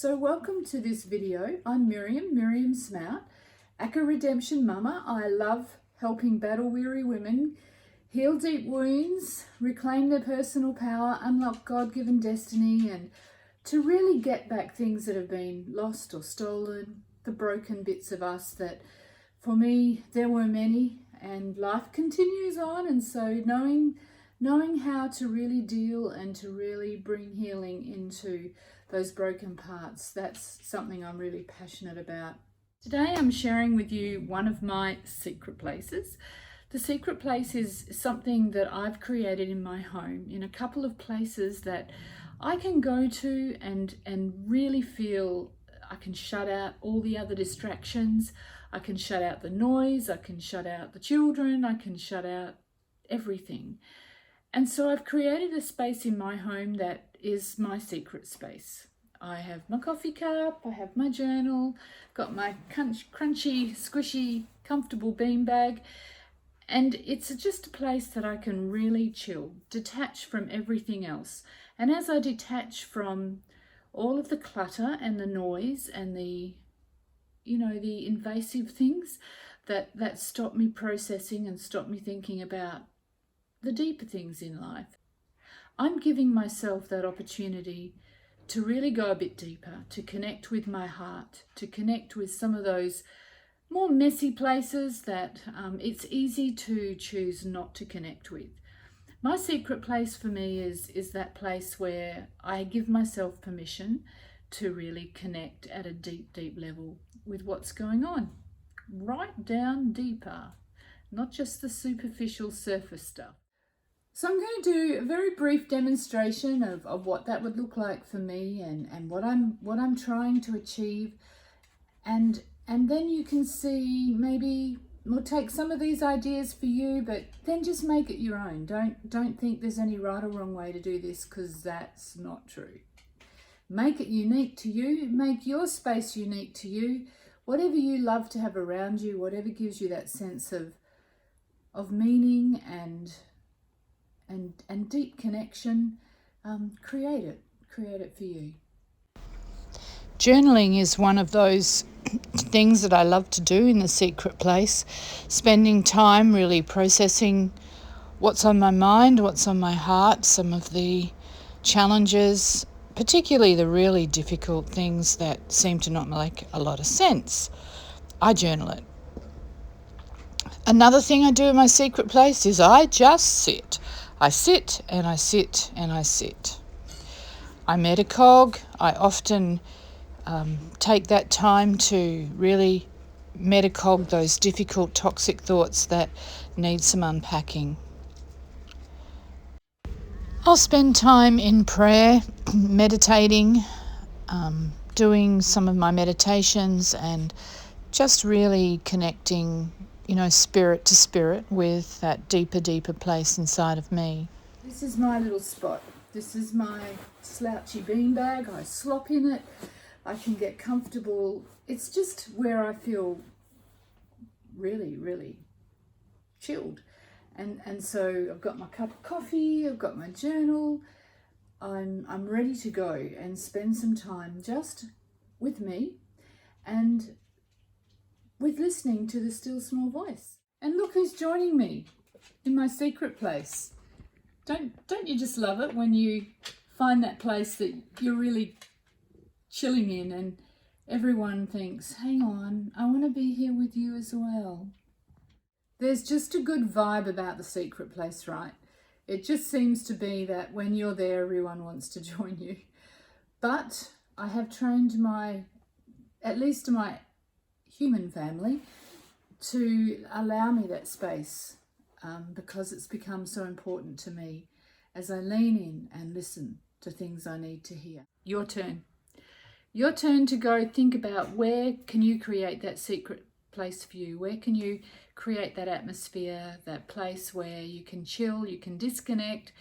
So welcome to this video. I'm Miriam Smout, Aka Redemption Mumma. I love helping battle-weary women heal deep wounds, reclaim their personal power, unlock God-given destiny, and to really get back things that have been lost or stolen, the broken bits of us that, for me, there were many, and life continues on. And so knowing how to really deal and to really bring healing into those broken parts, that's something I'm really passionate about. Today I'm sharing with you one of my secret places. The secret place is something that I've created in my home, in a couple of places that I can go to and really feel I can shut out all the other distractions. I can shut out the noise, I can shut out the children, I can shut out everything. And so I've created a space in my home that is my secret space. I have my coffee cup, I have my journal, got my crunchy, squishy, comfortable beanbag, and it's just a place that I can really chill, detach from everything else. And as I detach from all of the clutter and the noise and the invasive things that stop me processing and stop me thinking about the deeper things in life, I'm giving myself that opportunity to really go a bit deeper, to connect with my heart, to connect with some of those more messy places that it's easy to choose not to connect with. My secret place for me is that place where I give myself permission to really connect at a deep level with what's going on, right down deeper, not just the superficial surface stuff. So I'm going to do a very brief demonstration of what that would look like for me and what I'm trying to achieve, and then you can see, maybe we'll take some of these ideas for you, but then just make it your own. Don't think there's any right or wrong way to do this, because that's not true. Make it unique to you, make your space unique to you, whatever you love to have around you, whatever gives you that sense of meaning and deep connection, create it for you. Journaling is one of those things that I love to do in the secret place, spending time really processing what's on my mind, what's on my heart, some of the challenges, particularly the really difficult things that seem to not make a lot of sense. I journal it. Another thing I do in my secret place is I just sit. I sit and I sit and I sit. I metacog. I often take that time to really metacog those difficult, toxic thoughts that need some unpacking. I'll spend time in prayer, meditating, doing some of my meditations, and just really connecting, spirit to spirit with that deeper place inside of me. This is my little spot. This is my slouchy beanbag. I slop in it. I can get comfortable. It's just where I feel really chilled. And so I've got my cup of coffee, I've got my journal. I'm ready to go and spend some time just with me and with listening to the still small voice. And look who's joining me in my secret place. Don't you just love it when you find that place that you're really chilling in and everyone thinks, hang on, I want to be here with you as well. There's just a good vibe about the secret place, right? It just seems to be that when you're there, everyone wants to join you. But I have trained at least my human family to allow me that space, because it's become so important to me as I lean in and listen to things I need to hear. Your turn. Your turn to go think about, where can you create that secret place for you? Where can you create that atmosphere, that place where you can chill, you can disconnect,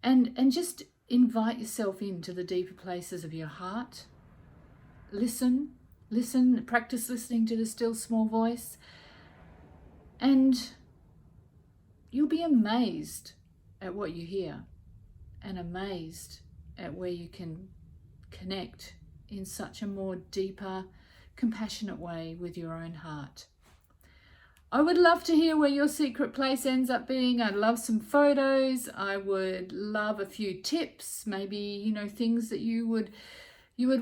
and just invite yourself into the deeper places of your heart. Listen, practice listening to the still small voice, and you'll be amazed at what you hear and amazed at where you can connect in such a more deeper, compassionate way with your own heart. I would love to hear where your secret place ends up being. I'd love some photos. I would love a few tips, maybe, you know, things that you would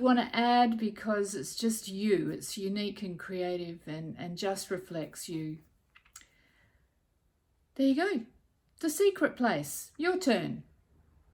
want to add, because it's just you. It's unique and creative and just reflects you. There you go. The secret place. Your turn.